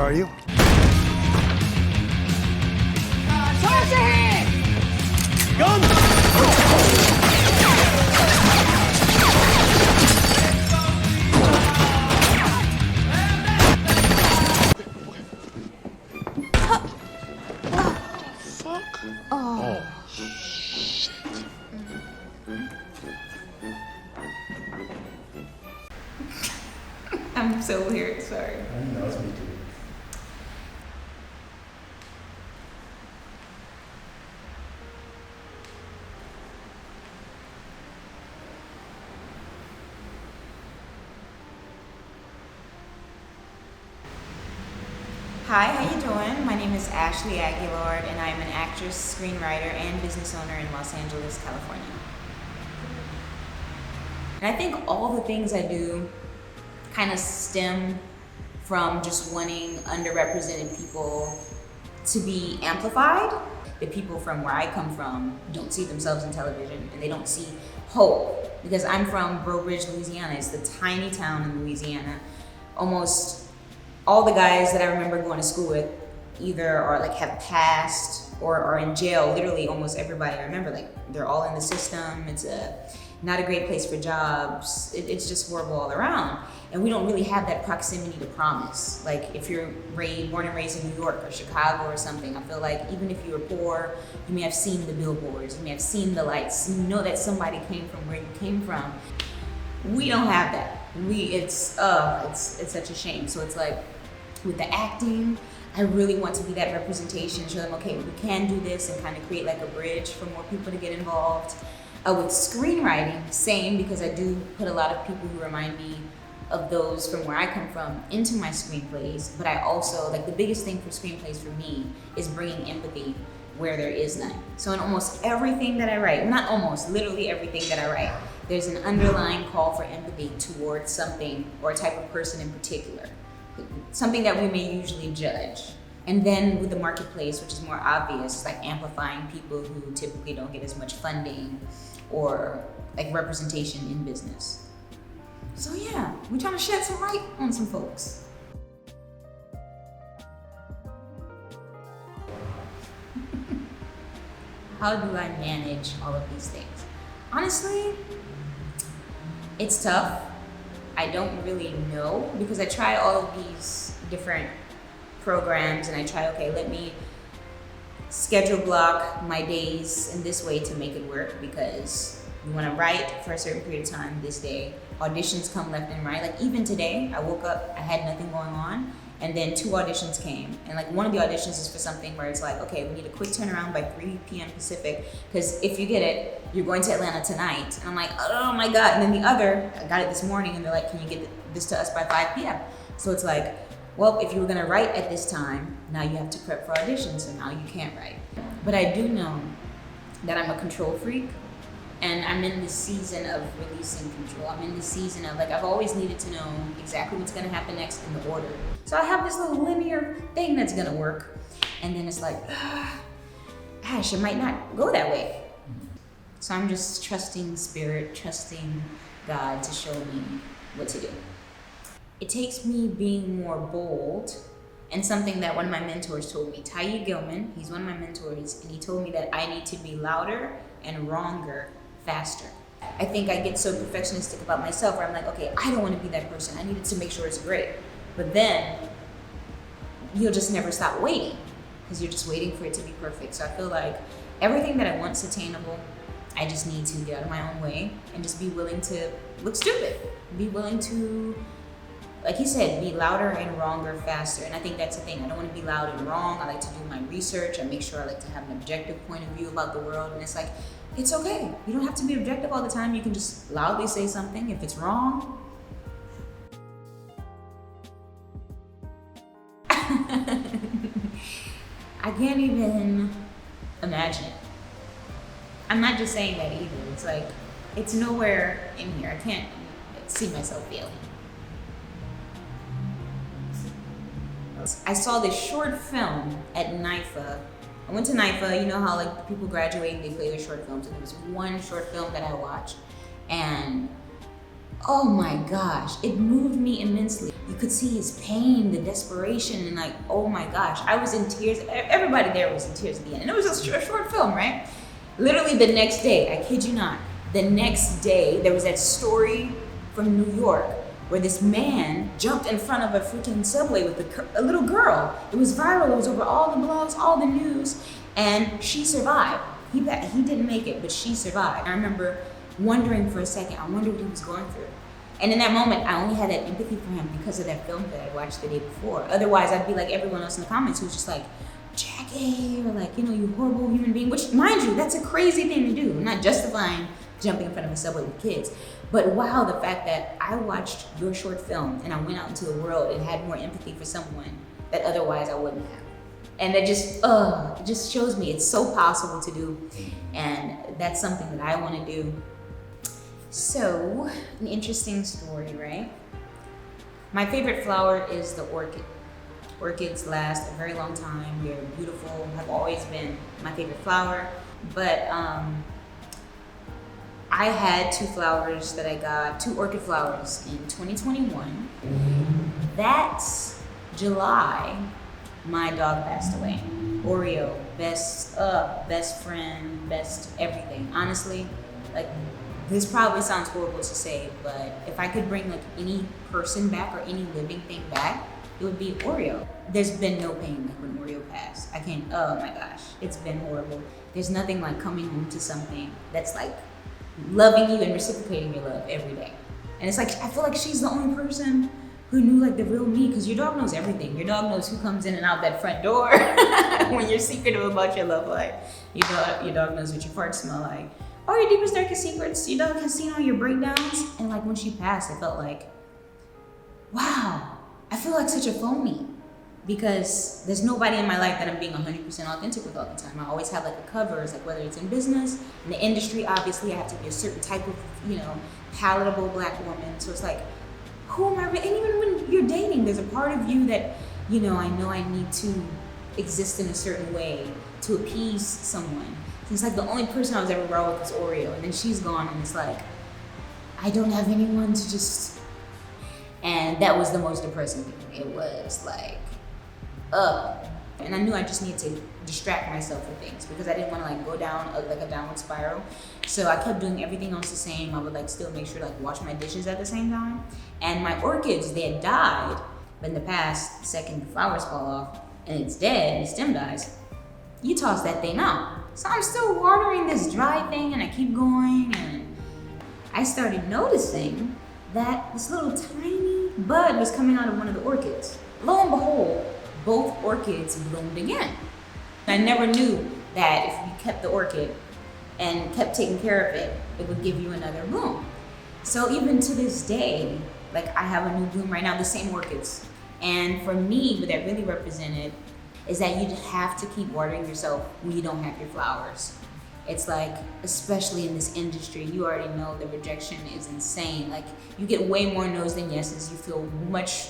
are you? Toss your hand! Gun! I'm so weird, sorry. I know, it's me too. Hi, how you doing? My name is Ashli Aguillard, and I am an actress, screenwriter, and business owner in Los Angeles, California. And I think all the things I do kind of stem from just wanting underrepresented people to be amplified. The people from where I come from don't see themselves in television, and they don't see hope. Because I'm from Breaux Bridge, Louisiana. It's the tiny town in Louisiana. Almost all the guys that I remember going to school with either are like have passed or are in jail. Literally almost everybody I remember, like they're all in the system. It's not a great place for jobs. It's just horrible all around. And we don't really have that proximity to promise. Like if you're born and raised in New York or Chicago or something, I feel like even if you were poor, you may have seen the billboards, you may have seen the lights, you know that somebody came from where you came from. We don't have that. It's such a shame. So it's like with the acting, I really want to be that representation, show them, okay, we can do this and kind of create like a bridge for more people to get involved. With screenwriting, same, because I do put a lot of people who remind me of those from where I come from into my screenplays, but I also, like the biggest thing for screenplays for me is bringing empathy where there is none. So in almost everything that I write, not almost, literally everything that I write, there's an underlying call for empathy towards something or a type of person in particular. Something that we may usually judge. And then with the marketplace, which is more obvious, it's like amplifying people who typically don't get as much funding or like representation in business. So yeah, we're trying to shed some light on some folks. How do I manage all of these things? Honestly, it's tough. I don't really know because I try all of these different programs and I try, okay, let me schedule block my days in this way to make it work because you want to write for a certain period of time this day. Auditions come left and right. Like even today, I woke up, I had nothing going on, and then 2 auditions came. And like one of the auditions is for something where it's like, okay, we need a quick turnaround by 3 p.m. Pacific, because if you get it, you're going to Atlanta tonight. And I'm like, oh my God. And then the other, I got it this morning, and they're like, can you get this to us by 5 p.m.? So it's like, well, if you were gonna write at this time, now you have to prep for auditions, and now you can't write. But I do know that I'm a control freak, and I'm in the season of releasing control. I'm in the season of, like, I've always needed to know exactly what's gonna happen next in the order. So I have this little linear thing that's gonna work, and then it's like, Ash, it might not go that way. So I'm just trusting spirit, trusting God to show me what to do. It takes me being more bold, and something that one of my mentors told me, Ty Gilman, he's one of my mentors, and he told me that I need to be louder and wronger faster. I think I get so perfectionistic about myself where I'm like, okay, I don't want to be that person. I needed to make sure it's great. But then you'll just never stop waiting because you're just waiting for it to be perfect. So I feel like everything that I want is attainable. I just need to get out of my own way and just be willing to look stupid. Be willing to, like he said, be louder and wronger faster. And I think that's the thing. I don't want to be loud and wrong. I like to do my research. I make sure I like to have an objective point of view about the world. And it's like, it's okay. You don't have to be objective all the time. You can just loudly say something. If it's wrong, I can't even imagine it. I'm not just saying that either. It's like, it's nowhere in here. I can't see myself failing. I saw this short film at NYSM. I went to NYSM, you know how like people graduate and they play their short films, and there was one short film that I watched, and oh my gosh, it moved me immensely. you could see his pain, the desperation, and like, oh my gosh, I was in tears. Everybody there was in tears at the end. And it was a short film, right? Literally the next day, I kid you not, the next day, there was that story from New York where this man jumped in front of a freaking subway with a little girl. It was viral, it was over all the blogs, all the news, and she survived. He didn't make it, but she survived. I remember wondering for a second, I wonder what he was going through. And in that moment, I only had that empathy for him because of that film that I watched the day before. Otherwise, I'd be like everyone else in the comments who's just like, Jackie, or like, you horrible human being, which, mind you, that's a crazy thing to do. I'm not justifying jumping in front of a subway with kids. But wow, the fact that I watched your short film and I went out into the world and had more empathy for someone that otherwise I wouldn't have. And it just shows me it's so possible to do. And that's something that I want to do. So, an interesting story, right? My favorite flower is the orchid. Orchids last a very long time. They're beautiful, have always been my favorite flower. But I had two orchid flowers in 2021. That July, my dog passed away. Oreo, best friend, best everything. Honestly, like, this probably sounds horrible to say, but if I could bring like any person back or any living thing back, it would be Oreo. There's been no pain like when Oreo passed. Oh my gosh, it's been horrible. There's nothing like coming home to something that's like loving you and reciprocating your love every day. And it's like, I feel like she's the only person who knew like the real me, because your dog knows everything. Your dog knows who comes in and out that front door when you're secretive about your love life. Your dog knows what your farts smell like. Or your deepest, darkest secrets. Your dog has seen all your breakdowns. And like when she passed, I felt like, wow, I feel like such a phony, because there's nobody in my life that I'm being 100% authentic with all the time. I always have like a cover, it's like whether it's in business, in the industry, obviously I have to be a certain type of, palatable black woman. So it's like, who am I really? And even when you're dating, there's a part of you that, I know I need to exist in a certain way to appease someone. It's like the only person I was ever raw with was Oreo, and then she's gone, and it's like, I don't have anyone to just, and that was the most depressing thing. It was like, and I knew I just needed to distract myself with things, because I didn't want to like go down like a downward spiral. So I kept doing everything else the same. I would like still make sure to like wash my dishes at the same time. And my orchids, they had died, but in the past, the second the flowers fall off and it's dead and the stem dies, you toss that thing out. So I'm still watering this dry thing, and I keep going, and I started noticing that this little tiny bud was coming out of one of the orchids. Lo and behold, both orchids bloomed again. I never knew that if you kept the orchid and kept taking care of it, it would give you another bloom. So even to this day, like, I have a new bloom right now, the same orchids. And for me, what that really represented is that you have to keep watering yourself when you don't have your flowers. It's like, especially in this industry, you already know the rejection is insane. Like, you get way more no's than yeses. You feel much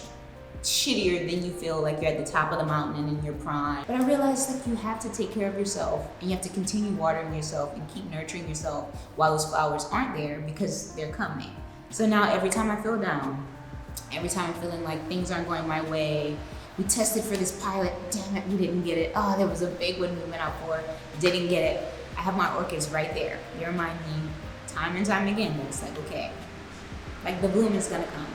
shittier than you feel like you're at the top of the mountain and in your prime. But I realized that you have to take care of yourself, and you have to continue watering yourself and keep nurturing yourself while those flowers aren't there, because they're coming. So now every time I feel down, every time I'm feeling like things aren't going my way, we tested for this pilot, damn it, we didn't get it. Oh, there was a big one we went out for, didn't get it. I have my orchids right there. They remind me time and time again that it's like, okay, like the bloom is gonna come.